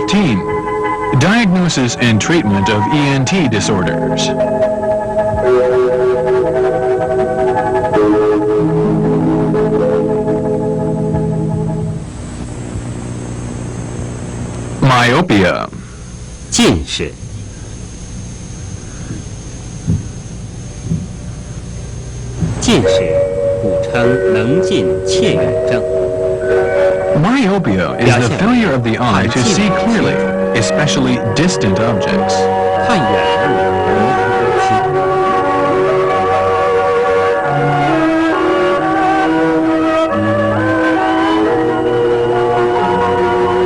15. Diagnosis and treatment of ENT disorders. Myopia. 近视。近视古称能近切远症。Myopia is the failure of the eye to see clearly, especially distant objects. 看远了模糊不清。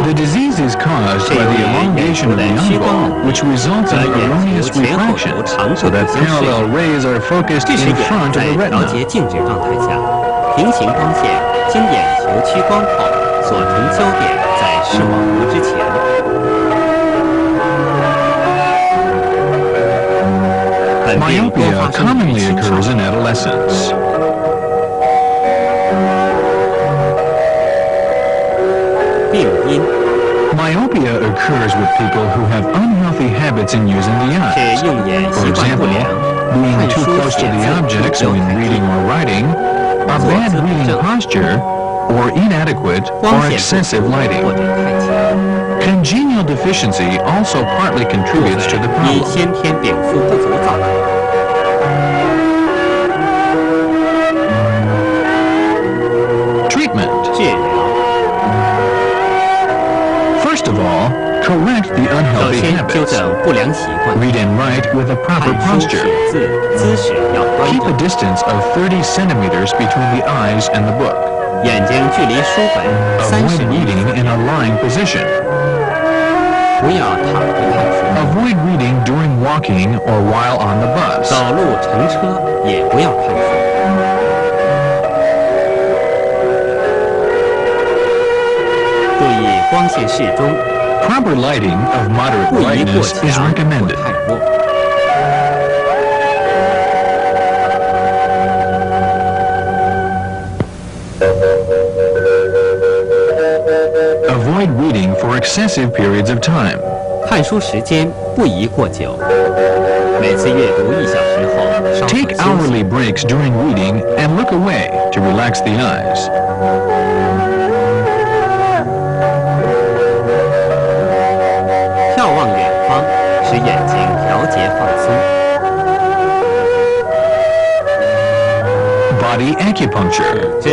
The disease is caused by the elongation of the eyeball, which results in erroneous refraction, so that parallel rays are focused 这是 in 眼 front of 在 the 调 retina. 节静止状态下，平行光线经眼球屈光后所成焦点在视网膜之前。本病多 Myopia 发生于 commonly 青少 occurs in 年。 adolescence. Myopia occurs with people who have unhealthy habits in using the 是 eyes. 用眼 For 习惯不 example, 良， being 看 too 书 close to 写 the 字 objects 不 when 留 reading 看 or writing, a 坐 bad 姿不 reading 正 posture, or inadequate 光 or 线 excessive 不足 lighting. 或者太强， Congenial deficiency also partly 部 contributes to the 分因 problem. 先天禀赋不足造成。 Treatment. 治疗 First of all, correct the 首 unhealthy 先纠 habits. 正不良习惯， Read and write with a proper 看书写 posture. 字姿势要端 Keep a 正， distance of 30 centimeters between the eyes and the book. 眼睛距离书本30 Avoid 厘米 reading 左 in 右， a lying position. 不要躺着看书， Avoid reading during walking or while on the bus. 走路乘车也不要看书。 注意光线适中， Proper lighting of moderate 不宜过 brightness is 强或 recommended. 太弱。 Avoid reading for excessive periods of time. 看书时间不宜过久，每次阅读1小时后稍作 Take 休息。 hourly breaks during reading and look away to relax the eyes. 眺望远方，使眼睛调节放松。 Body acupuncture. 针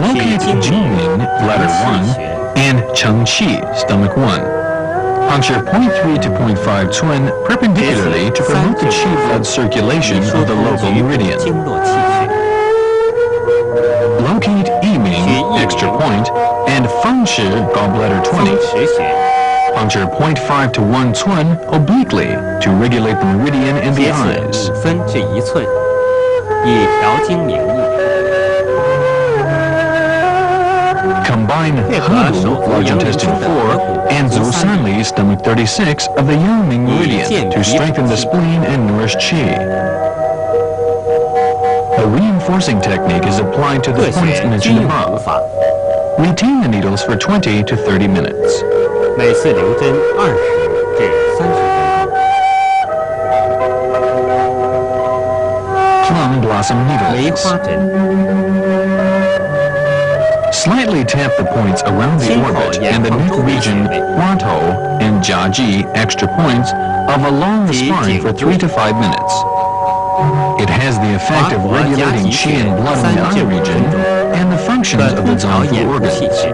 Locate Jingming, bladder 1, and Chengqi, stomach 1. Puncture 0.3 to 0.5 Cun perpendicularly to promote the qi blood circulation 疏 of the 通 local 局部 meridian. 经络气血。 Locate Yiming, extra point, and Fengshi, gallbladder 风 20. 池穴 Puncture 0.5 to 1 Cun obliquely to regulate the meridian in the 节刺 eyes. 5分至1寸，以调经明目。 Combine Hedu, large intestine 4, and Zusanli, stomach 36, of the Yiming meridian to strengthen the spleen and nourish qi. The reinforcing technique is applied to 各 the points 穴 mentioned 均用补 above. 法， Retain the needles for 20 to 30 minutes. 每次留针20至30分钟。 Plum blossom 梅 needles. 花针 Slightly tap the points around the 心口 orbit 眼 and the 眶 neck 周围穴 region, 位 Huatou, and Jiaji, extra points, of a long 及 spine for 颈部 3 to 5 minutes. It has the effect of 华佗 regulating 夹 qi 脊 and 穴 blood in 3 the 至 eye 5 分 region 钟， and the functions 可 of the 通调 zonal 眼部气 organs. 血和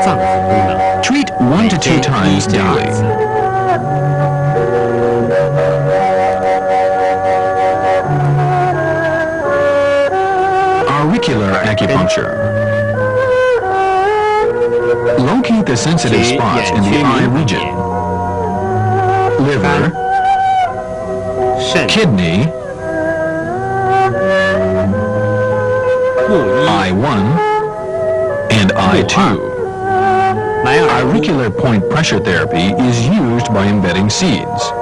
脏腑功能。 Treat 1 to 2 times 1至2 daily. 次。 Auricular acupuncture. Locate the sensitive 取 spots 眼 in 区 the eye 敏感 region. 点， Liver, 肾、 kidney, 目一、 eye 1, and eye 2. 埋耳珠 Auricular point pressure therapy is used by embedding seeds.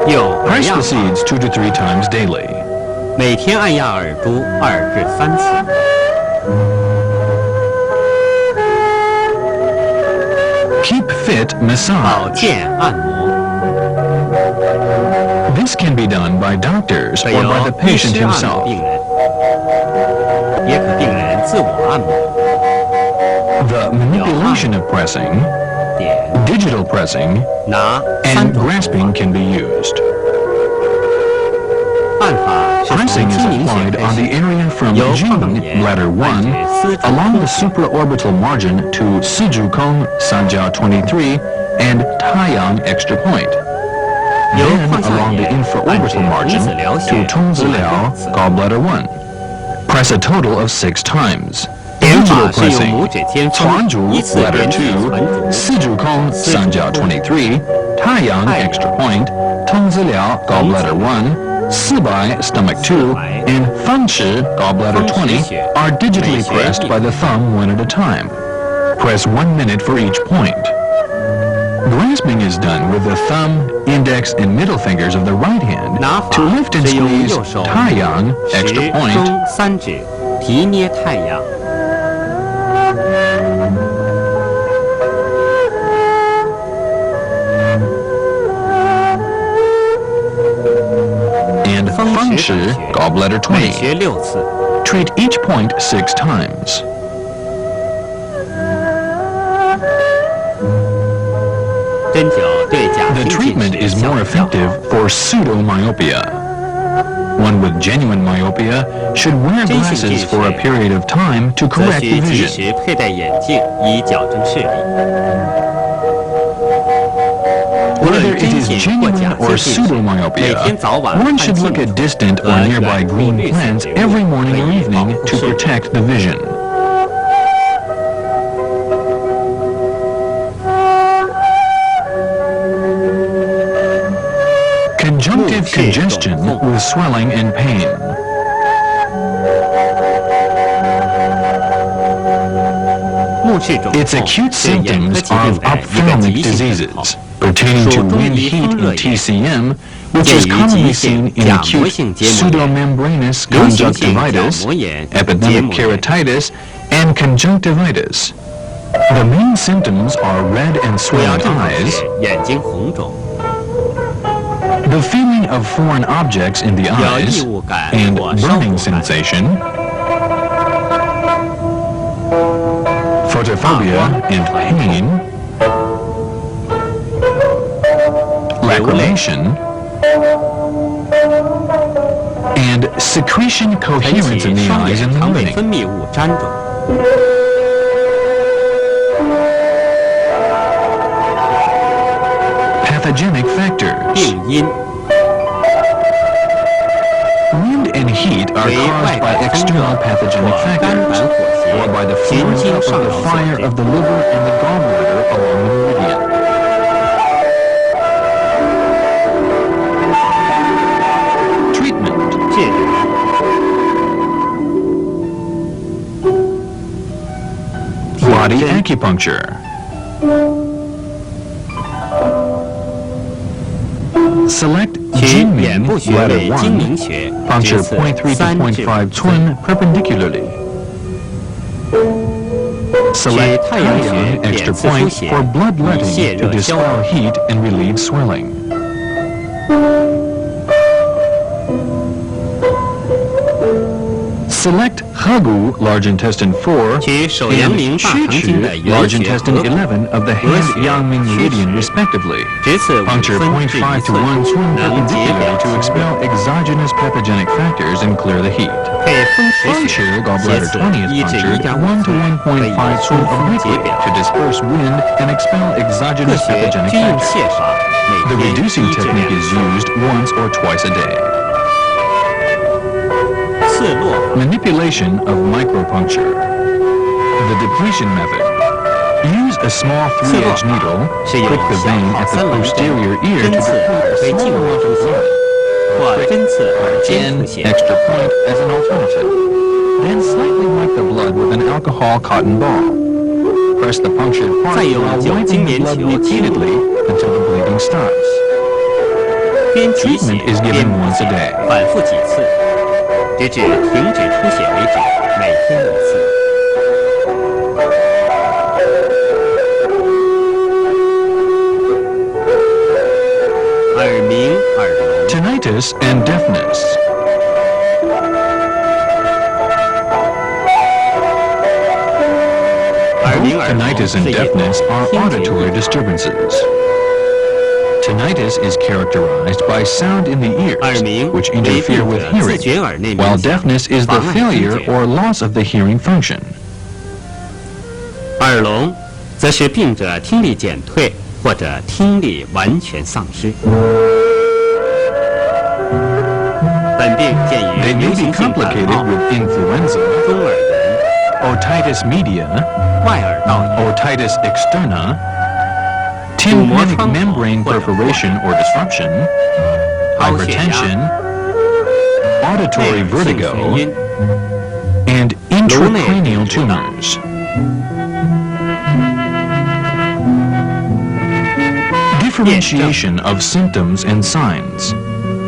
有耳 Press 压 the 法， seeds 2 to 3 times daily. 每天按压耳珠2至3次。fit 保 massage. 健按摩， This can be done by doctors 可 or by 由 the 医 patient 师按摩 himself. 病人，也可病人自我按摩。 The manipulation of pressing, 点 digital pressing, 拿3 and 种 grasping can be used. 按法是从 Pressing is 睛明穴 applied 开 on the 始， area from 由 Jing, 眶眼 bladder 按 1, 至丝竹 along 空 the 穴， supraorbital margin to Sijukong, Sanjiao 23, and Taiyang extra point. 由 Then 眶下 along the 眼按至 infraorbital 童 margin 子髎 to 穴 Tongziliao, 2次。 gallbladder 1. Press a total of 6 times. 点 Digital 法是用 pressing. 拇指尖峰 Chuanzhu, 依次 bladder 连至臀 2, 足， Sijukong, Sanjiao 23, Taiyang Taiyang extra point, Tongziliao, gallbladder 1, Sibai, stomach 2, and Fangshi, gallbladder 20, are digitally pressed by the thumb one at a time. Press 1 minute for each point. Grasping is done with the thumb, index, and middle fingers of the right hand 拿 to 法 lift and 是用 squeeze 右手 Taiyang, 食 extra point, 中3指提捏太阳， and 风 Fangshi, 池等穴 gallbladder 每 20. 穴6次。 Treat each point 6 times. 针灸对假 The 性近 treatment 视 is 效 more 果较好。 effective for pseudomyopia. One with genuine myopia should wear 真性近 glasses 视 for a period of time to 则 correct 需 the 及 vision. 时佩戴眼镜以矫正视力。无 Whether 论 it 真 is 性或 genuine 假 or 性近视，每 pseudomyopia, 天早晚 one 看 should 清 look 楚 at distant 和 or 远 nearby 处 green 绿色 plants 植物 every morning 可 or 以保 evening 护 to 视力。 protect the vision. Conjunctive 目赤 congestion 肿痛 with swelling and pain. 目赤肿 Its 痛 acute 是眼科 symptoms 疾病 of 的一个 ophthalmic 急性症 diseases 候， pertaining to 属中 wind 于 heat 风热 and 眼， TCM, which 见 is 于 commonly 急性 seen in 角膜 acute 性结膜炎、 pseudomembranous 流行性角 conjunctivitis, 膜炎、结 epidemic 膜炎。 keratitis, and conjunctivitis. The main symptoms are red and 主要 swollen 症状 eyes, 是眼睛红肿， the feeling of foreign objects in the 有 eyes, 异物感 and 或烧 burning 灼感。 sensation, photophobia and pain, lacrimation, and secretion 晨 coherence 起 in the 双 eyes 眼 in the 常被 morning. 分泌物沾肿， Pathogenic factors. 病因 Wind and heat are 为 caused 外 by 感风 external 热 pathogenic 或肝 factors, 胆火 or by the 邪、神 flaring 经 up 上 of the 脑所 fire 致。 of the liver and the gallbladder along the meridian. Treatment. 治疗 Body acupuncture. Select 取眼 Jinming 部穴 bladder 位睛明 1, 穴， puncture 直刺 0.3 to 3至 0.5 5次。 twin perpendicularly. 取 Select 太阳穴 Taiyang 点 extra 刺出 point 血 for 以 bloodletting 泄 to 热消 dispel 肿。 heat and relieve swelling. Select Hagu, large intestine 4, 取手阳 and 明大肠经的 Shichu, 原 large 穴 intestine 合谷， 11 of the 合 hand 穴 Yangming 曲 meridian 池 respectively. 直刺5 Puncture 分至 0.5 1 to 寸， 1 twin 能解表 perpendicularly to 情 expel exogenous pathogenic factors and clear the heat. 配风池 Puncture 穴， gallbladder 斜刺 20 is 1至 punctured 1.5 1 to 寸，可以 1.5 疏 twin 风解 obliquely 表。 to disperse wind and expel 各 exogenous 穴 pathogenic 均用 factors. 泻法， The 每天 reducing 1至 technique 2 is 次。 used once or twice a day. 刺络法 Manipulation of micropuncture. The depletion method. Use a small 3-edged needle, 是用 prick the 小 vein 号 at the 3棱 针 posterior ear 针 to 刺 deplete 耳 a 背静 small 脉 amount 出 of 血， blood. 或针刺耳尖 An 出血。 extra point as an alternative. Then slightly wipe the blood with an alcohol cotton ball. Press the punctured part 再用 while 酒 wiping 精 the 棉 blood 球轻 repeatedly 揉， until the bleeding stops. 边止血 Treatment is given 边补 once a 血， day. 反复几次，直至停止出血为止，每天1次。Tinnitus and deafness. Both tinnitus and deafness are auditory disturbances. Tinnitus is characterized by sound in the ears, which interfere with hearing, while deafness is the failure or loss of the hearing function. 耳聋则是病者听力减退或者听力完全丧失。本病见于 They 流 may 行 be 性感 complicated 冒、 with influenza, 中耳炎、 otitis media, 外耳道炎、 otitis externa, 鼓膜 tympanic 穿孔 membrane 或者 perforation or disruption, 高血压、 hypertension, 内 auditory 耳性眩 vertigo, 晕、 and 颅内 intracranial 毒等。 tumors. Differentiation of symptoms and signs.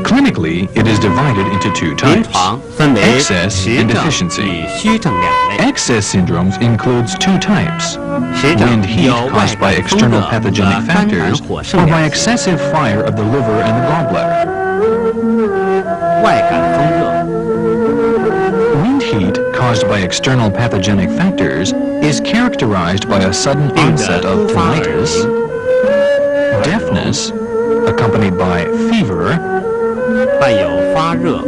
Clinically, it is divided into two 临 types, 床分为 excess 实 and 症 deficiency. 与虚症两类。 Excess syndromes includes two types: 实症 wind heat 有外 caused by 感风 external 热和 pathogenic 肝胆 factors 火盛 or 两 by 种。 excessive fire of the liver and the gallbladder. 外感风热 Wind heat caused by external pathogenic factors is characterized by a sudden 病者 onset 突 of 发耳 tinnitus, 鸣、 deafness, accompanied by fever, 伴有发热、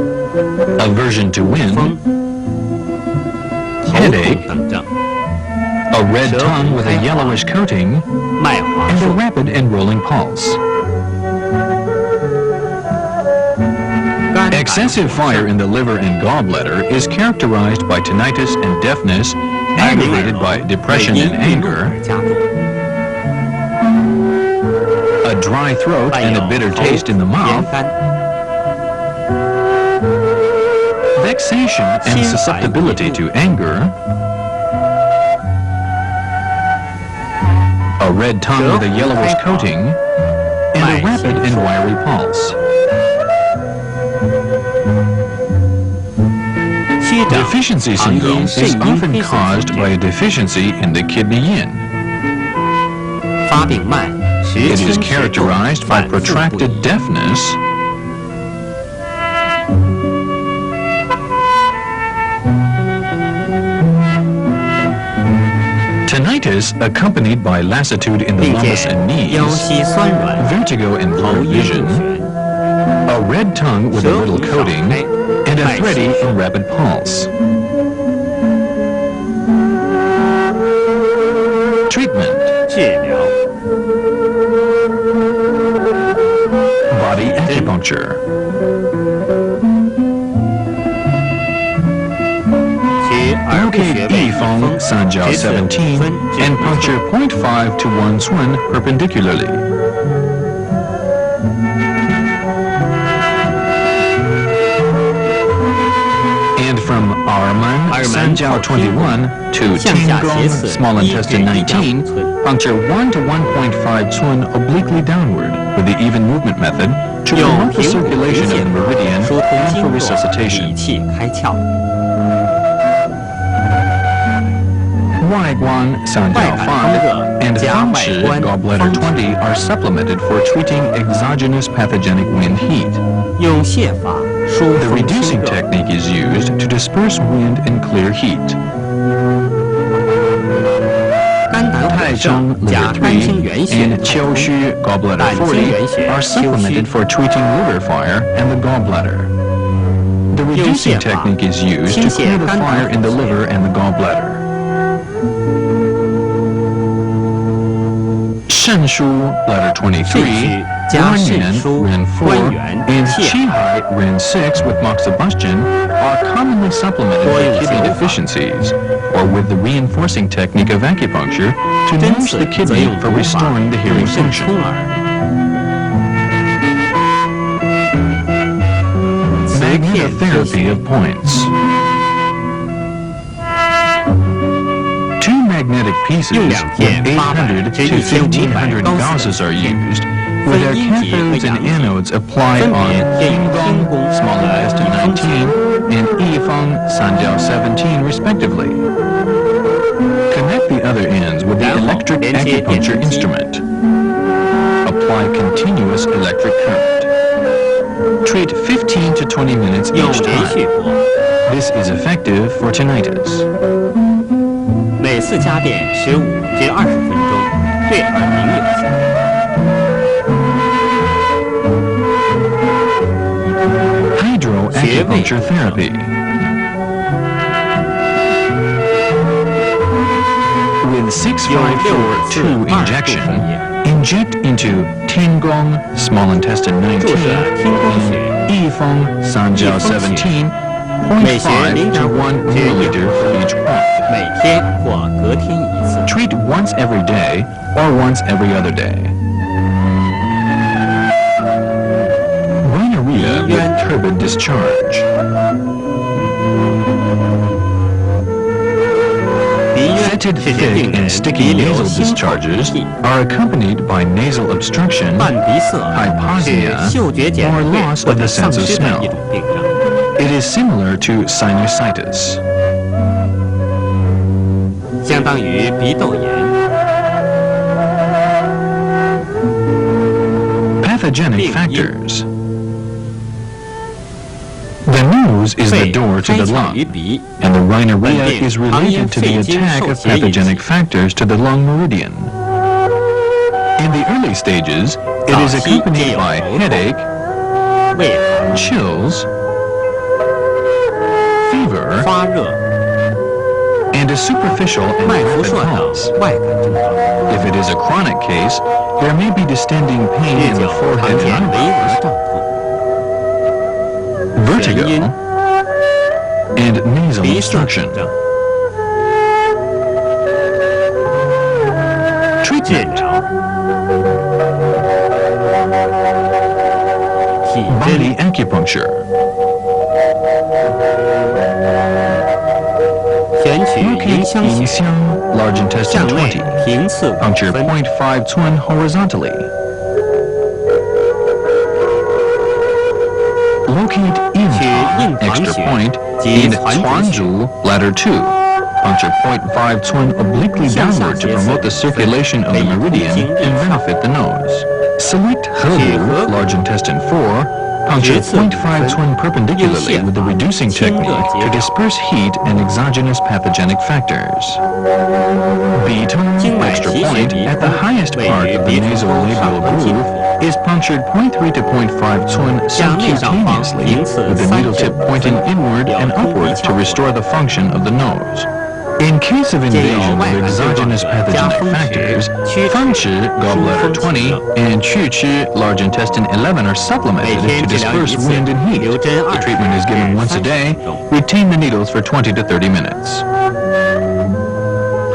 aversion to 风、 wind, 头 headache, 痛等症， a red tongue with a yellowish coating, 脉滑 and a 数、 rapid and rolling pulse. 肝胆 Excessive 火 fire 盛 in the liver and gallbladder is characterized by tinnitus and deafness, aggravated by 耳鸣 depression 为 and 因运动 anger, 而加重， a dry throat 伴 and 有 a bitter 头 taste in the 咽 mouth, 干、 vexation and 心怀 susceptibility 不 to anger, a red tongue with a yellowish coating, and a rapid and wiry pulse. 虚症 Deficiency 常因 syndrome 肾 is 阴 often 黑素 caused 阻 by a 绝， deficiency in the kidney yin. 发病慢，时 It is 轻时重， characterized by 反复不 protracted 已。 deafness, tinnitus accompanied by lassitude in the 并 lumbar 见 and 腰 knees, 膝酸软、 vertigo and 头 blurred 晕目 vision, 眩、 a red tongue with a 舌 little 红少 coating, 开、 and a 脉 thready 细 and rapid pulse. Treatment: 治疗 body acupuncture, 取耳部穴 locate 位 E 一 feng 峰， sanjiao 直刺5 17分至 and 5 puncture 寸， 0.5 to 1 swin perpendicularly. And from Arman sanjiao 21 to 向下斜 Tiangong 刺 small 1 至 intestine 1.5 19, 寸， puncture 1 to 1.5 swin obliquely downward with the even movement method to 用 promote the 平骨 circulation 平 of the 线 meridian 疏通 and 经 for 络，理 resuscitation. 气开窍。 Waiguan, Sanjiao 5, and Fangshi gallbladder 20 are supplemented for treating exogenous pathogenic wind heat. 用泻法疏 The 风清 reducing 热， technique is used to disperse wind and clear heat. 肝胆火盛 Taichung 加 liver 肝经 3原血 and 太冲， Qiushu gallbladder 胆经原 40血 are 丘 supplemented 虚 for treating liver fire and the gallbladder. The reducing 泻法 technique is used to 清泻 clear the 肝胆 fire in the 火血 liver and the gallbladder. Shenshu, bladder 23, 肾虚加肾 Guanyin, 腧、 Ren 关 4, 元、 and 泻海 Qihai, Ren 6 with moxibustion are commonly supplemented 多 for 用 kidney 灸法 deficiencies, or with the reinforcing technique of acupuncture to 针 nourish 刺 the 则 kidney 用 for 灸法 restoring the 补 hearing 肾 function. 充耳。磁片推 Magnetotherapy 穴 of points. Two magnetic pieces 用 with 两片 800 至 to 1500 1500 gauses are used, with their 分阴极和 cathodes and 阳极 anodes applied 分 on 别验于 Qinggong, 天宫 small 和 intestine 一风 19, and Yifeng, Sanjiao 17, respectively. Connect the other ends with the 然后 electric 连接电 acupuncture 子机 instrument. Apply continuous electric current. Treat 15 to 20 minutes 用 each 连续 time. 播， This is effective for tinnitus. 每次加电15至20分钟，对耳鸣有效。Hydroacupuncture therapy. With 6542 injection, inject into Tiangong, small intestine 19, and Yifeng, Sanjiao 17, 0.5 to 1 milliliter for each point. 每天或隔天一次。 Treat once every day or once every other day. Rhinorrhea with turbid discharge. 鼻渊 Fetid, 是指 thick, 病 and 人 sticky 鼻流 nasal 心口 discharges 鼻涕 are accompanied by nasal obstruction, 泛鼻塞 hyposmia, 是嗅觉减 or 退 loss 或 of 者 the 丧 sense of 失的 smell. 一种病症。 It is similar to sinusitis. 相当于鼻窦炎。 Pathogenic factors. The nose is the 肺 door to 开 the 窍于 lung, 鼻， and the rhinorrhea 本病 is 常因 related to the 肺经 attack 受 of 邪引起。 pathogenic factors to the lung meridian. In the early stages, it is 早期 accompanied 皆有 by 头痛 headache, 胃寒、 chills, fever, 发热、 and a superficial and 脉浮 rapid 数等 pulse. 外感症状。 If it is a chronic case, there may be distending pain 日 in 久 the 常 forehead 见 and 微 eyebrows, 额胀痛、 vertigo, 眩晕、 and nasal 鼻塞 obstruction. 等症。 治 Treatment. 疗。体 Body 针 acupuncture. 选取迎 Locate 香穴， Yinxiang, large intestine 向内 20. 平刺5 Puncture 分， 0.5 Cun horizontally. Locate Yintang, extra point, in Cuanzhu, ladder 2. Puncture 0.5 Cun obliquely downward to promote the circulation of the meridian and benefit the nose. Select Hebu, large intestine 4. Puncture 0.5 Cun perpendicularly with the reducing technique to disperse heat and exogenous pathogenic factors. Beaton, extra point, at the highest part of the nasolabial groove, is punctured 0.3 to 0.5 Cun subcutaneously with the needle tip pointing inward and upward to restore the function of the nose. In case of invasion of exogenous pathogenic factors, Fengshi, gallbladder 20, and Quqi, large intestine 11 are supplemented to disperse wind and heat. The treatment is given once a day. Retain the needles for 20 to 30 minutes.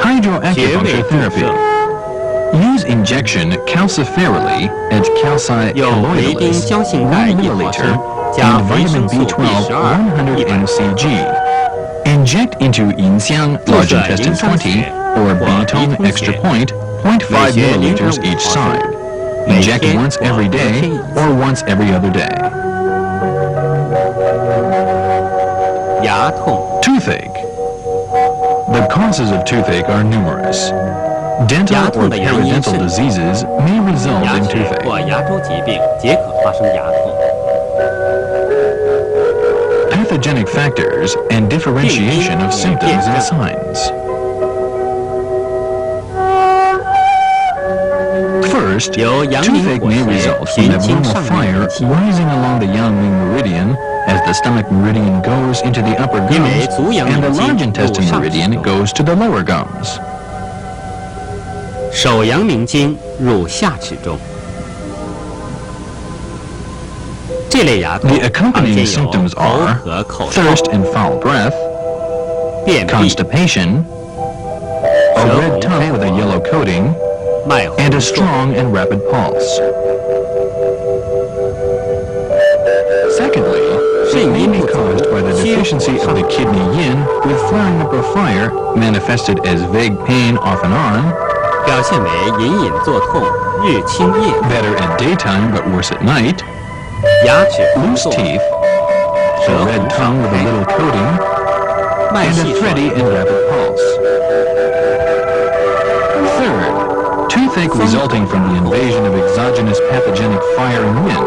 Hydroacupuncture therapy. Use injection calciferally at calci 用维丁 colloidals 胶性 1 钙1毫 milliliter 升，加 and 维 vitamin 生素 B12 B12 100 100 mcg. Inject into Yinxiang, large intestine 20, or Beaton extra point, 0.5 milliliters each side. Inject once every day or once every other day. 牙痛、 Toothache. The causes of toothache are numerous. Dental 牙 or 痛的原因 periodontal 是 diseases may result 牙 in 齿或 toothache. 牙周疾病皆可发生牙痛。 Pathogenic factors and differentiation of symptoms and signs. First, 由阳明 toothache 火 may 邪 result from 循经 abnormal 上面 fire 引起， rising along the Yangming meridian as the stomach meridian goes into the upper 因为 gums 足阳 and the 明 large 经 intestine 入上齿 meridian 中， goes to the lower gums. 手阳明经入下齿中。这类牙痛 The 常 accompanying 见有 symptoms 口 are 渴、口 thirst 臭、 and foul breath, 便秘、 constipation, a red tongue with a yellow coating, 脉 and 红 a 数。 strong and rapid pulse. Secondly, it may be caused by the deficiency of the kidney yin with flaring up of fire, manifested as vague pain off and on, 表现为隐隐作痛、日清夜， better at daytime but worse at night, 牙齿红 loose 肿， teeth, 舌 a 红 red 少 tongue with a 开， little coating, 脉 and 细 a 数 thready and rapid pulse. Third, toothache resulting from the invasion of exogenous pathogenic fire and wind,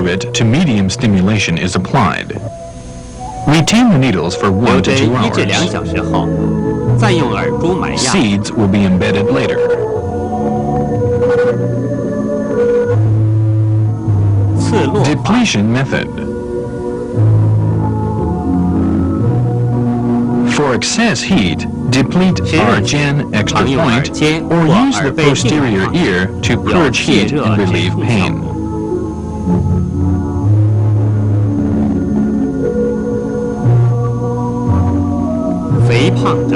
moderate to medium stimulation is applied. Retain the needles for 留 1 to 针2 1至2 hours. 小时后，再用耳珠埋压。 Seeds will be embedded later. 刺络法 Depletion method. For excess heat, deplete argan extra point or use the posterior ear to purge heat and relieve pain.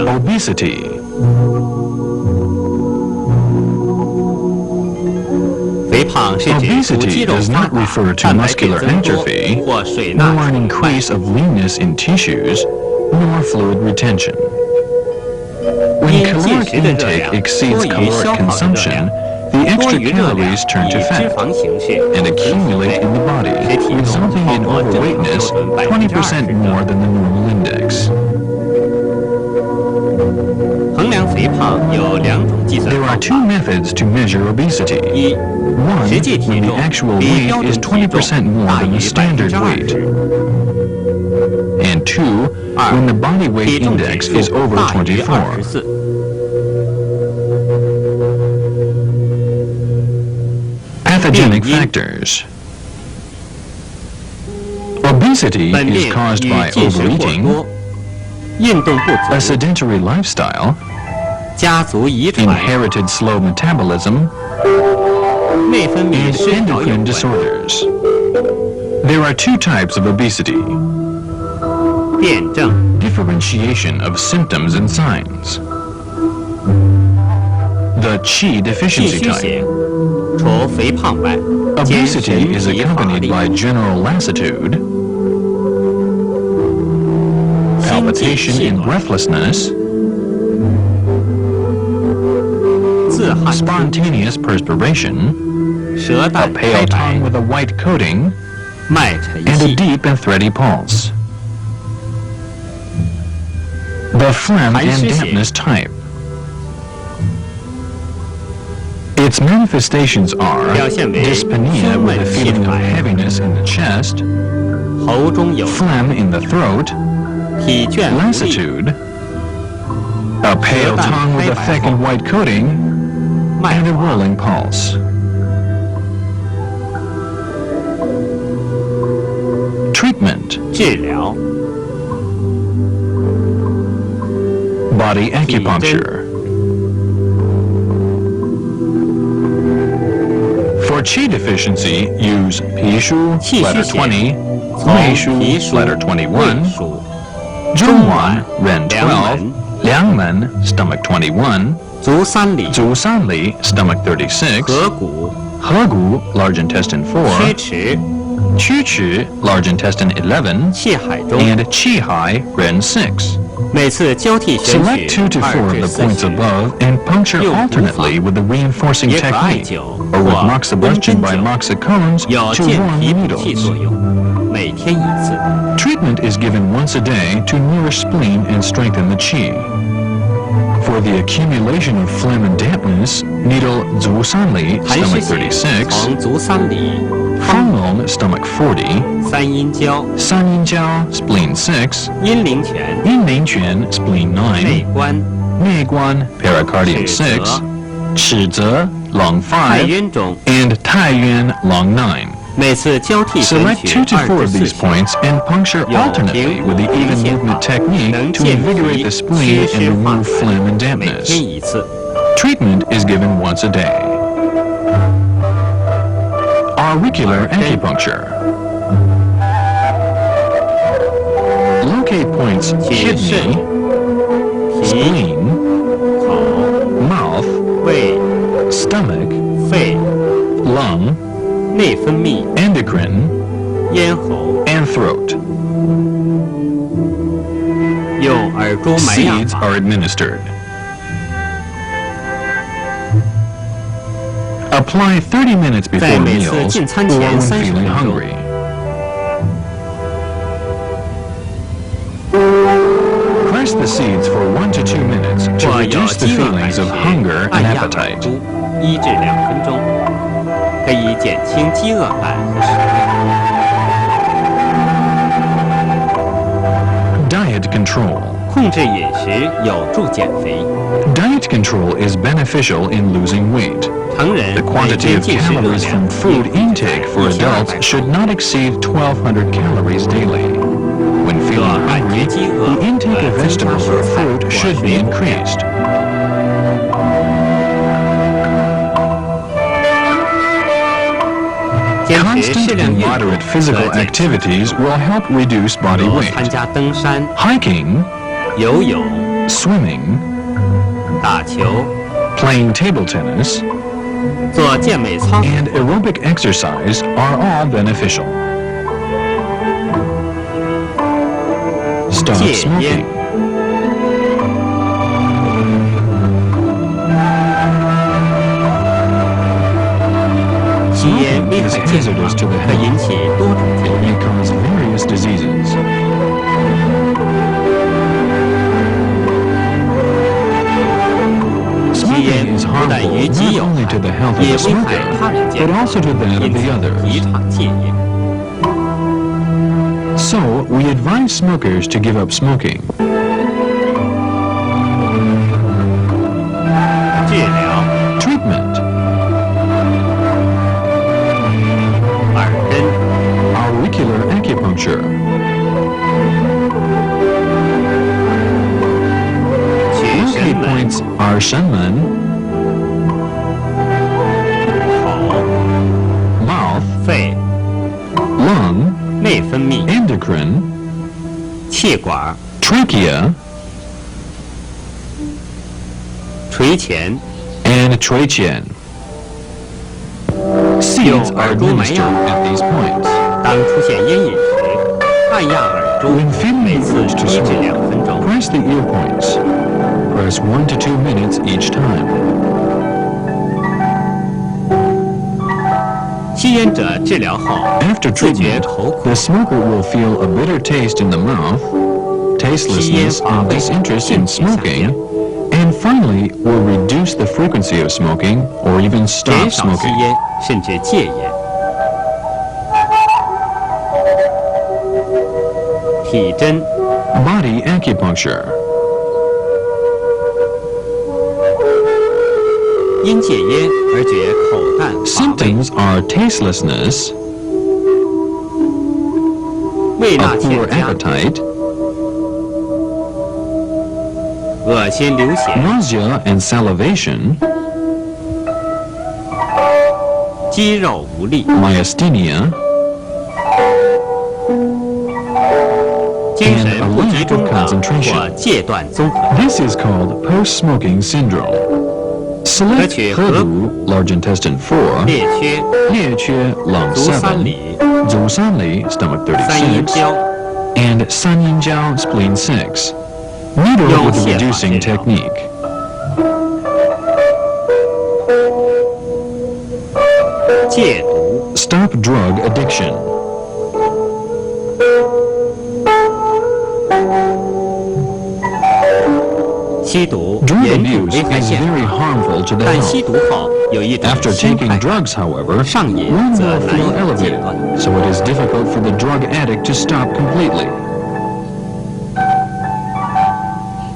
Obesity. Obesity does not refer to muscular atrophy, nor an increase of leanness in tissues, nor fluid retention. When caloric intake exceeds caloric consumption, the extra calories turn to fat and accumulate in the body, resulting in overweightness 20% more than the normal index. 衡量肥胖有2种计算 There 方 are 法 two methods to measure obesity. 一， One, 实际体 when the 重 actual 比 weight 标 is 准体重 20% more 大 than 于 the standard weight. 20%， And two, 二， when the body weight 体重指 index 数 is over 大于 24. 24。 Pathogenic 病因 factors. Obesity 本 is 病 caused 与 by 进食过 overeating, 多、运动不 a 足、 sedentary lifestyle, 家族遗传、 inherited slow metabolism, 内分泌 and 失调有 endocrine 关。 disorders. There are two types of obesity. 辩证 Differentiation of symptoms and signs. The qi 气 deficiency 虚 type. 型，除肥胖外，兼神 Obesity is 疲乏 accompanied 力、 by general lassitude, 心悸 palpitation 气 and 短、 breathlessness, 自汗出、 spontaneous perspiration, 舌 a 淡开 pale 白 tongue、with a white coating, 脉沉 and a 细、 deep and thready pulse. The phlegm 寒 and 湿型 dampness type. Its manifestations are 表现为 dyspnea 胸 with a 闷气 feeling of 喘、 heaviness in the chest, 喉中有 phlegm in the throat, 体倦无力、 lassitude, a pale tongue with a thick and white coating, 脉 and a 滑、 rolling pulse. Treatment. 治疗、 Body acupuncture. For qi deficiency, use 皮舒 气虚 letter 型 20, 从胃舒脾腧、 letter 胃 21, 腧、 Zhongwan ren 梁 12, 门、 Liangmen stomach 21, 足三里、 Zusanli stomach 36, 合谷、 Hegu large intestine 曲 4, 池、 Qu large intestine 11, 气海中， and Qihai ren 6. 每次交替选 Select 取 2 to 4 2 of 至 the 4 points 穴， above and puncture 用 alternately 古法 with the reinforcing 也可艾 technique 灸 or with 或 moxibustion 温 by 针灸， moxicones 有 to 健 warm 脾 the 补气作 needles. 用，每天1次。 Treatment is given once a day to nourish spleen and strengthen the qi. For the accumulation of phlegm and dampness, needle Zusanli 寒湿 stomach 型 36, 从足三里、 Fanglong stomach 40, 三阴交、 Sanyinjiao spleen 6, 阴陵泉、 Yinlingquan spleen 内 9, 关、 Meiguan pericardium 6, 尺泽 lung 太 5, 渊中， and Taiyuan lung 9. 每次交替选 Select 取 2 to 4 2 of 至 these 4 穴， points and puncture 有 alternately 平 with the 补 even 泻 movement 法， technique 能 to 健 invigorate 脾 the 祛 spleen 湿 and 化 remove phlegm and 痰，每 dampness. 天1次。 Treatment is given once a day. Auricular acupuncture. Locate points 取肾、 kidney, 脾、 spleen, 口、 mouth, 胃、 stomach, 肺、 lung, 内分泌、 endocrine, 咽喉， and throat. 用耳珠埋压 Seeds 法。 are administered. Apply 30 minutes 在 before 每次 meals 进餐 or 前 when 30 feeling 分钟 hungry. Press the seeds for 1 to 2 minutes to 或有 reduce the 饥饿感 feelings 时 of hunger 按 and 压耳 appetite. 珠1至2分钟。可以减轻饥饿感。Diet control. 控制饮食有助减肥。Diet control is beneficial in losing weight. 成人 The 每 quantity 天 of 进食热 calories 量 from food intake for adults should not exceed 1,200 calories daily. When feeling hungry, the intake of vegetables or fruit should be increased. 坚持 Constant 适量 and 运动 moderate physical 和减轻 activities will help reduce body 如参 weight. 加登山、 Hiking, 游泳、 swimming, 打球、 playing table tennis, 做健美操 and aerobic exercise are all beneficial. Stop 戒烟 smoking. 吸烟危害健康，可引起多种疾 It 病。 may cause various diseases. Smoking is 不但于 harmful 己 not 有 only to the health of 也 the 危害他 smoker, 人健 but 康， also to that of 因 the 此提 others. 倡戒烟。 So, we advise smokers to give up smoking. 治疗 Treatment. 耳根、 Auricular acupuncture. 取神 Locate 门、 points are Shenmen, 口、 mouth, 肺、 lung, 内分泌、 endocrine, 气管、 trachea, 垂前、 and trachea. Seeds are administered at these points. 当出现烟瘾时，按压耳珠， When feeling 每 the 次 urge to 1至 smoke, 2分钟。 press the ear points. Press 1 to 2 minutes each time. 吸烟者治疗后， After 自觉 treatment, 口苦 the，smoker will feel a bitter taste in the mouth, tastelessness and disinterest in smoking, and finally will reduce the frequency of smoking or even 减 stop 少吸 smoking. 烟，甚至戒烟。体针 Body acupuncture. 因戒烟而觉口淡乏味， Symptoms are tastelessness, 胃 a 纳 poor 欠佳， appetite, 恶心流涎， nausea and salivation, 肌肉无力， myasthenia, 精神不集中 and a lack 等 of concentration. 或戒断综合。 This is called post-smoking syndrome. Select 可取 Hedu, large intestine 4, 列缺、列缺 lung 足三 7, 里、 Zusanli, stomach 三阴 36, 交， and Sanyinjiao, spleen 6. Needle 用 with 泻法 reducing 治疗。 technique.戒毒 Stop drug addiction. 吸毒 Drug 严重 abuse 危害 is 健 very 康， harmful to the 但吸 health. 毒后有一种 After 新 taking 快感， drugs, however, 上瘾 one 则 will 难 feel 以戒 elevated, 断。 so it is difficult for the drug addict to stop completely.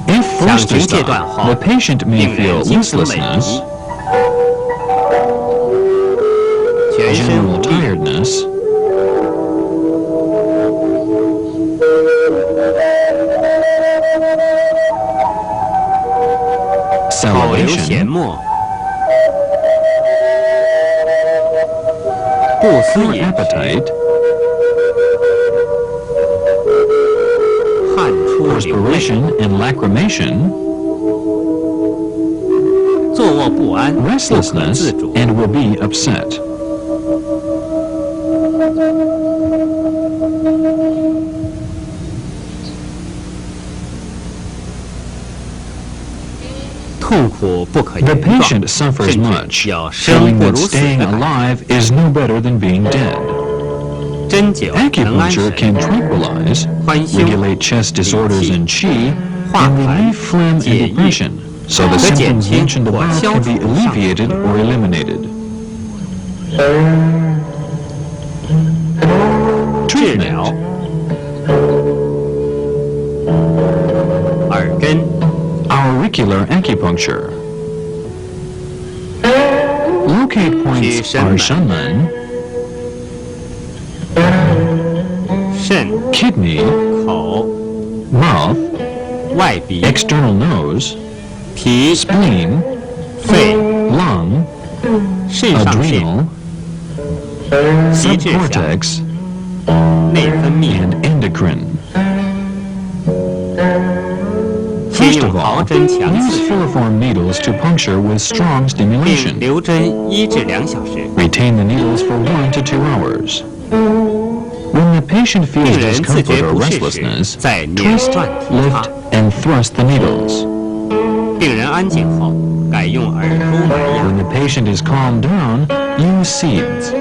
If forced to 强行戒断 stop, 后 the patient may 病人 feel 精神萎 listlessness, 靡，全身 general 无力， tiredness,口流涎 salivation, 沫，不思 poor 饮食， appetite, 汗出流泪， perspiration and lacrimation, 坐卧不安，不可 restlessness, 自主。 and will be upset. 痛苦不可 The 言 patient 状， suffers 甚 much, 至有生 feeling 不 that 如死 staying 的感觉。 alive is no better than being dead. 针灸能安 Acupuncture 神， can tranquilize, 宽胸、 regulate chest disorders and qi, 化 and 痰、 relieve phlegm 解 and 郁， depression, so the 可减 symptoms 轻 mentioned 或 above 消 can 除 be 上 alleviated or eliminated. 治疗 Treatment. 耳根 Auricular acupuncture. Locate points are shenmen, 肾 kidney, 口 mouth, 外鼻 external nose, 脾 spleen, 肺 lung, 肾上腺 adrenal, 皮质下 subcortex, 内分泌 and endocrine. 先 First 用 of 毫 all, 针强 use 刺 filiform needles to puncture with strong 并 stimulation. 留针1至2小时。 Retain the needles for 1 to 2 hours. When the patient feels 病人自 discomfort 觉 or 不适时， restlessness, 在捻 twist, 断提 lift, 插。 and thrust the needles. 病人安静后，改用耳钩埋压。 When the patient is calmed down, use seeds.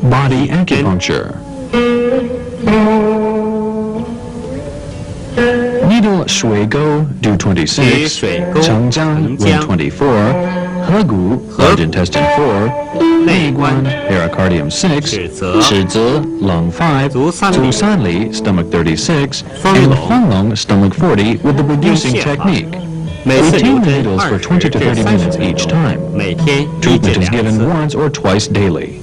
Body acupuncture. Needle 水沟 do 26, 水沟 承浆 承浆 124, 合谷 large intestine 4, 内关 pericardium 6, 尺泽尺泽 lung 5, 足三里 足三里 stomach 36, 丰 and 隆 丰隆 stomach 40 with the 用 reducing 泻法 technique. 每次留 Retain the 针 needles for 20 20 to 至 30 30 minutes 分 each 钟， time. 每天1 Treatment 至 is 2 given 次。 once or twice daily.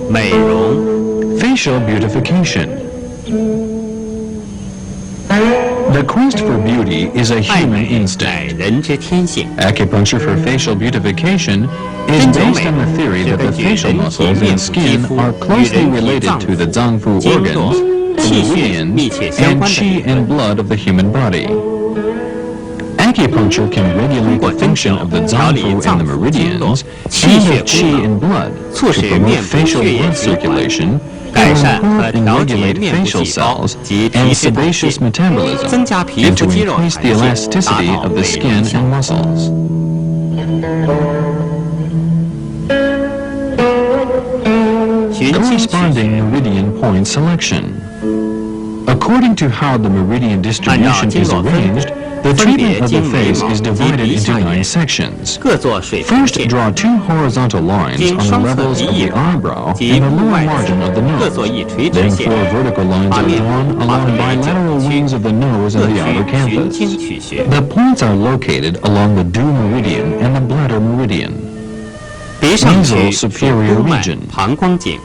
美容 Facial beautification. The quest for beauty is a 爱 human 美乃 instinct. 人之天性。 Acupuncture for facial beautification is 针灸 based 美 on the theory 是 that the 根据 facial 人体 muscles 面 and 部肌 skin 肤 are 与 closely 人体 related 脏 to the 腑、 zangfu 经络、 organs, 气血 meridians, 密切相 and 关的 qi 理 and 论。 blood of the human body. Acupuncture can regulate the function of the zangfu and the meridians and of qi and blood to 促使 promote 面部 facial 血液 blood 循环， circulation, 改 to 善和 improve and 调节 regulate 面部 facial 细胞 cells 及 and 皮质代谢， sebaceous metabolism, 增加皮 and 肤 to 肌肉 increase 弹 the 性，达 elasticity 到 of the 美 skin 容效 and 果。 muscles. Corresponding meridian point selection. According to how the meridian distribution is arranged, the treatment of the face is divided into 9 sections. 各做水平 First, 线， draw 2 horizontal lines 经 on the 双侧 levels 鼻 of 翼 the 管 eyebrow 及 and the 部 lower 外 margin of the 各 nose. 做一垂直 Then 线， 4 vertical lines 把 are 面部 drawn 划分 along 为9 bilateral 区， wings of the nose 各 and the outer 区循经 canthus. 取穴。 The points are located along the dew meridian and the bladder meridian. 鼻上区 Nasal 属 superior 督脉 region. 膀胱经，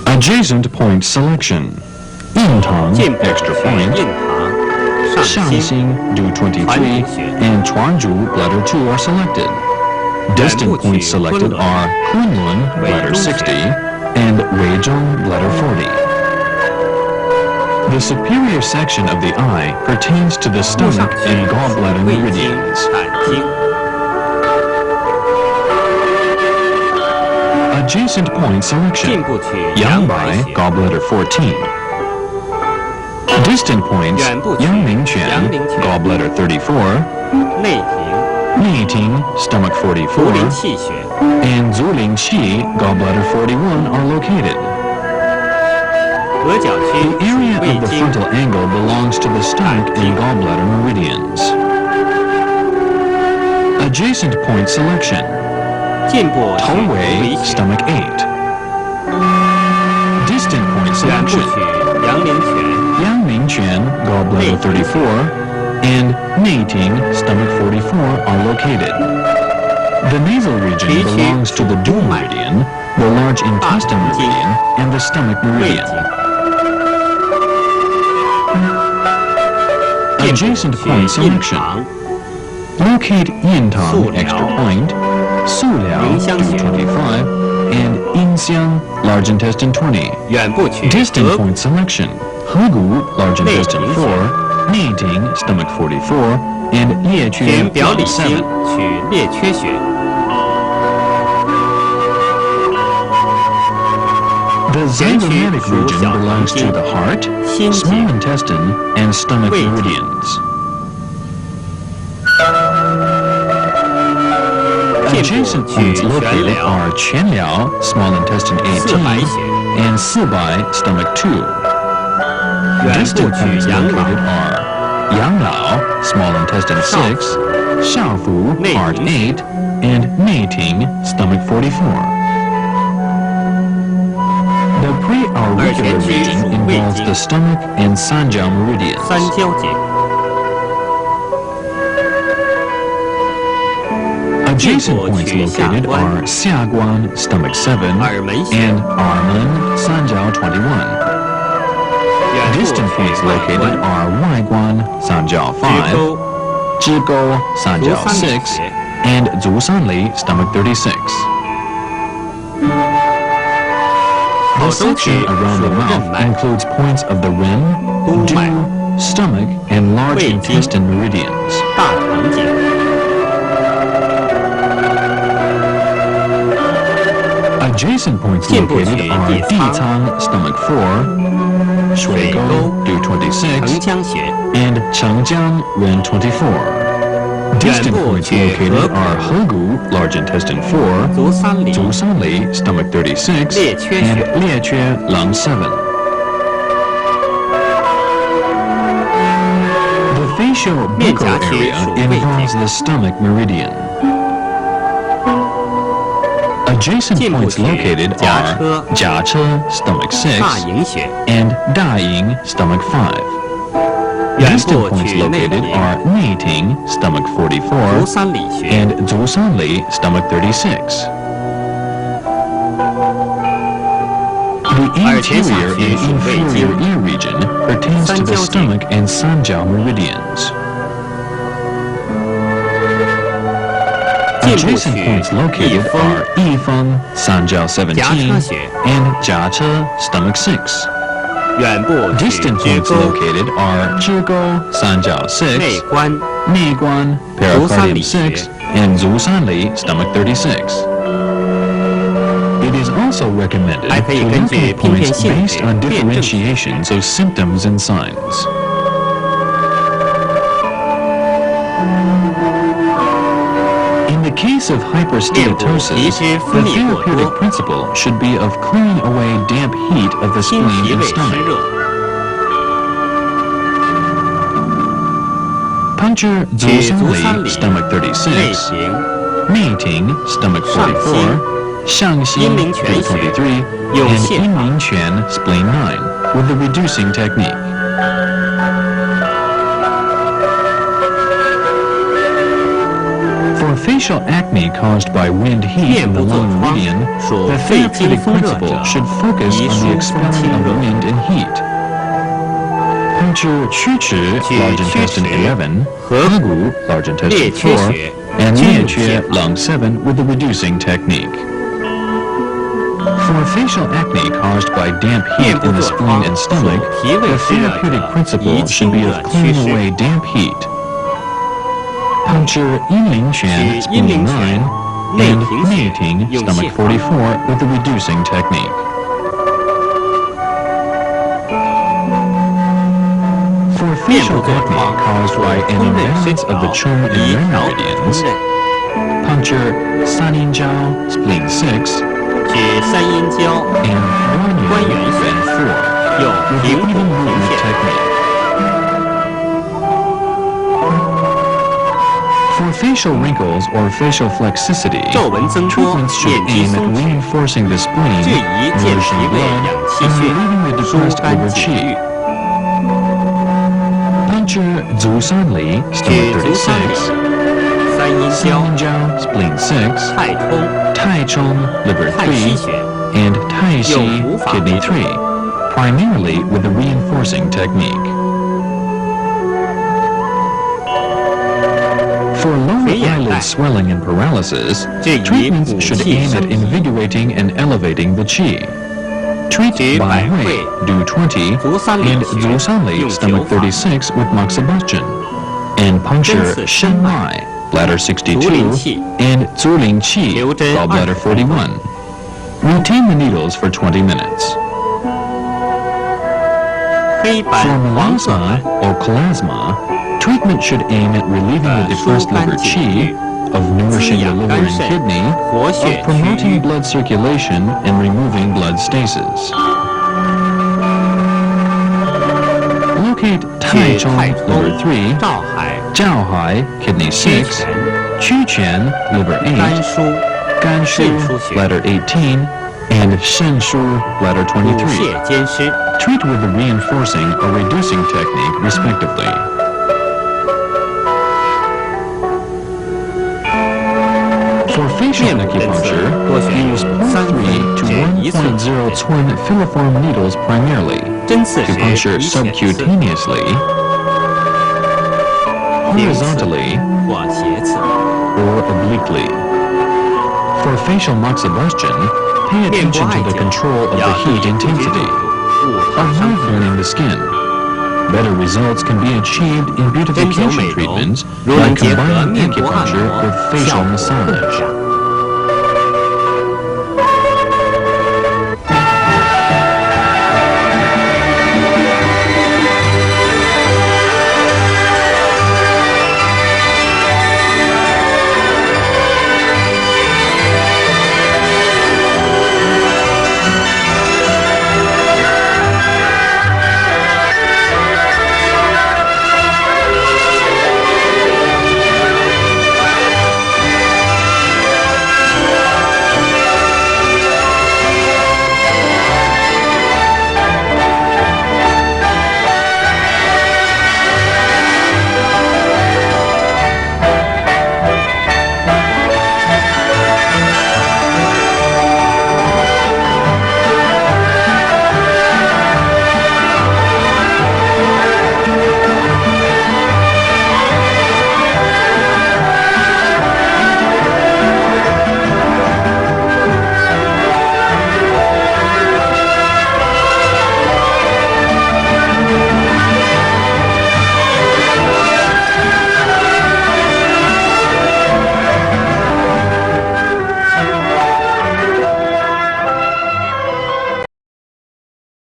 Adjacent point selection. 印堂 进部 extra 取 point. 印堂、上心、 Shangxing, do 23, 传主穴 and Chuanzhu, bladder 2 are selected. Distant Wenbu points Qu, selected Kunlun, are Kunlun, bladder 60, and Weizhong, bladder 40. The superior section of the eye pertains to the 目上 stomach 区 and gallbladder 胃经、 meridians. 胆经。 Adjacent point 进 selection. 部取阳白 Yangbai, 穴， gallbladder 14. Distant points, 远部区 Yangmingquan, 阳陵泉 gallbladder 34, 内庭、 Neiting, stomach 茯苓 44, 气血。 and Zuling Qi, gallbladder 41 are located. 额角区 The area 属胃 of the 经、 frontal angle belongs to the stomach and gallbladder meridians. Adjacent point selection. 进部取 Towei, 胃穴， stomach 8. Distant point 远部 selection. 取阳陵泉、 Yangmingquan, gallbladder 34, and Neiting, stomach 44 are located. The nasal region Qi belongs to the dew meridian, the large intestine Qi meridian, and the stomach 胃 meridian. 经。进 Adjacent 部 point 取印 selection. 堂、 Locate Yintang, 素疗 extra point, Suliao, 迎香穴 25, and Yinxiang, large intestine 20. 远部取 Distant 额 point selection. Hegu, large Nei intestine Ting 4, Neiting, stomach 44, and 选 Yeque, 表里 lung 经 7. 取列缺穴， The zygomatic region belongs to the heart, small intestine, and stomach Wei Ting. meridians. 进 Adjacent points located are 全寮 small intestine 18 and 四白 stomach 2. Distant points located are 养老 small intestine 6, 少腹 heart 8, and 内庭 stomach 44. The preauricular region involves the stomach and 三角 meridians. 三焦节。 Adjacent points located are 下关 stomach 7 and 耳门 三角 21. Distant points located are 外关 三角 5, 支沟 三角 6, and 足三里 stomach 36. The section around the mouth includes points of the rim, dew, stomach, and large intestine meridians. 大肠节。 Adjacent points located are 地仓 stomach 4, 水沟 dew 承 26, 浆穴。 and 承浆 ren 24. Distant points located are 河谷 large intestine 4, 足三里。 足三里 stomach 36, 列缺穴。 and 列缺 lung 7. The facial buccal area involves the stomach meridian. Adjacent points located are 甲车 stomach 大 6 营穴。 and 大营 stomach 5. Distant points located are 内庭 stomach 足 44三里穴。 and 足三里 stomach 36. The anterior and inferior ear region pertains to the stomach and 三角 meridians. Adjacent points located are 一风 三角 17 and 甲车 stomach 6. 远部取 Distant 支 points 沟。 located are 支沟 三角 6, 内关。 内关 pericardium 6, and 足三里 stomach 36. It is also recommended 还可以 to 根据 locate 拼片 points 性 based 质 on 辨证。 differentiations of symptoms and signs. In the case of hypersteatosis, the therapeutic principle should be of clearing away damp heat of the 心 spleen 脾 and 胃湿 stomach. 热。 Puncture 足三里 stomach 内 36, 庭。 内庭 stomach 44, 上心阴陵泉穴 23, 用 and 线法。阴陵泉 spleen 9 with the reducing technique. For facial acne caused by wind heat in the lung meridian, the therapeutic principle should focus on the expelling of the wind and heat. Puncture 曲池 large intestine 11, 河谷 large intestine 4, and 列缺 lung 7 with the reducing technique. For facial acne caused by damp heat in the spleen and stomach, the therapeutic principle should be of clearing away damp heat. Puncture 阴陵泉 spleen 9 and 内庭 stomach 44 with the reducing technique. For facial acne caused by an imbalance of the chung and ren meridians, puncture 三阴交 spleen 6取三阴交。 and 关元关元4用 with 平 the 补 even 平 movement 线。 technique. For facial wrinkles or facial flexicity, 皱纹增多， treatments should 面积 aim at 松弛。 reinforcing the spleen, 质疑健 nourishing 脾胃、 blood, 养气 and 血， relieving the 疏 depressed 肝 liver 解 qi. 郁。 Puncture 足三里 取 stomach 足三里。 36, 三阴交。 Sanjiao spleen 6, 太冲。 Tai Chong liver 太溪 3, 穴。 and Tai Xi 用无法 kidney 为主。 3, primarily with the reinforcing technique. For lower 肥眼袋。 eyelid swelling and paralysis, 这以 treatments 补 should 气 aim 生 at 脾。 invigorating and elevating the qi. Treat 取 by 百 Hui, 会 do 20, 足三里 and 穴 Zu Sanli 用 stomach 灸法。 36 with moxibustion, and 针 puncture 刺 Shen Mai, bladder 62, 足灵气。 and Zu Ling Qi, 留针 gallbladder 41. Retain the needles for 20 minutes. 黑斑 For 黄色 melasma 斑。 or chlasma, treatment should aim at relieving the depressed liver qi of nourishing the liver and kidney, of promoting blood circulation and removing blood stasis. Locate 太冲 liver 3, 照海 kidney 6, 曲泉 liver 8, 肝疏 bladder 18, and 肾疏 bladder 23. Treat with the reinforcing or reducing technique respectively. For facial acupuncture, use 0.3 to 1.0 twin filiform needles primarily to puncture subcutaneously, horizontally, or obliquely. For facial moxibustion, pay attention to the control of the heat intensity. Avoid burning the skin. Better results can be achieved in beautification treatments by combining acupuncture with facial massage.